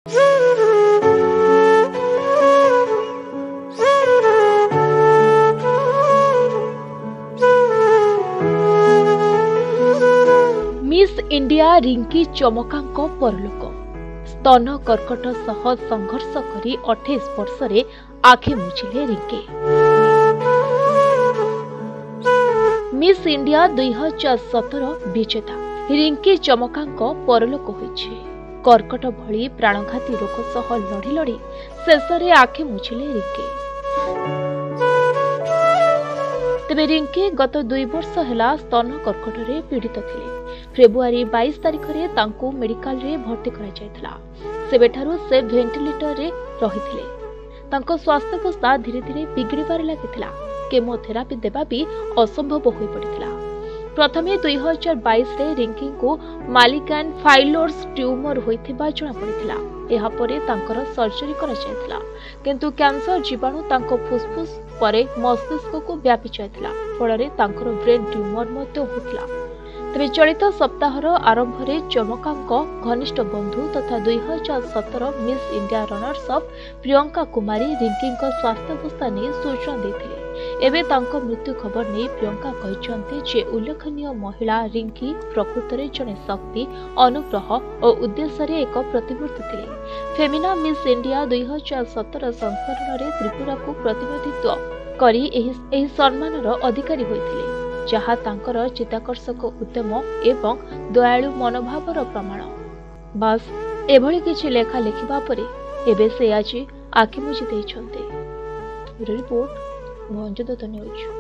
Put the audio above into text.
Miss India Rinki चमकांको परलोक स्तन कर्कट सह संघर्ष करी 28 वर्ष रे आखि मुझिले रिंकी। मिस इंडिया 2017 विजेता रिंकी चमकांको परलोक होइछे। कर्कट भली प्राणघाती रोग सह लड़ी लड़ी शेष रे आखि मुझिले रिंकी। तेबे रिंकी गत 2 वर्ष हेला स्तन कर्कट रे पीड़ित थिले। फेब्रुआरी 22 तारिख रे तांकु मेडिकल रे भर्ती करा जायतला। सेबेठारु से वेंटिलेटर रे रहिथिले। तांको स्वास्थ्यावस्था धीरे धीरे बिगड़िबार लागिथिला। केमोथेरापी देबा भी असंभव होई पड़िथिला। प्रथमे 2022 रे रिंकी को मालिकान फाइलोर्स ट्यूमर होइथिबा जणा पड़िथिला। एहा परे तांकर सर्जरी करा जायतला, किंतु कैंसर जीवाणु तांको फुसफुस परे मस्तिष्क को व्यापी जायतला। फଳରେ तांकर ब्रेन ट्यूमर मध्ये होइतला। तेज चलित सप्ताहर आरंभ में चमकांक घनिष्ठ बंधु तथा 2017 Miss India runners up Priyanka Kumari Rinki स्वास्थ्यावस्था नहीं सूचना देते। एवं तांको मृत्यु खबर नहीं प्रियंका कहते जे उल्लेखनीय महिला रिंकी प्रकृत में जड़े शक्ति अनुग्रह और उद्देश्य एक प्रतिमूर्ति थे। फेमिना मिस इंडिया 2017 संस्करण में त्रिपुरा को प्रतिनिधित्व करी एही सम्मानर अधिकारी होइथिले, जहा तांकर चित्ताकर्षक उद्यम एवं दयालु मनोभावर प्रमाण। बस एभली किछि लेखा लिखिबा परे एबे से आज आखि मुझि दैछन्ते। Report भंजदत्त news.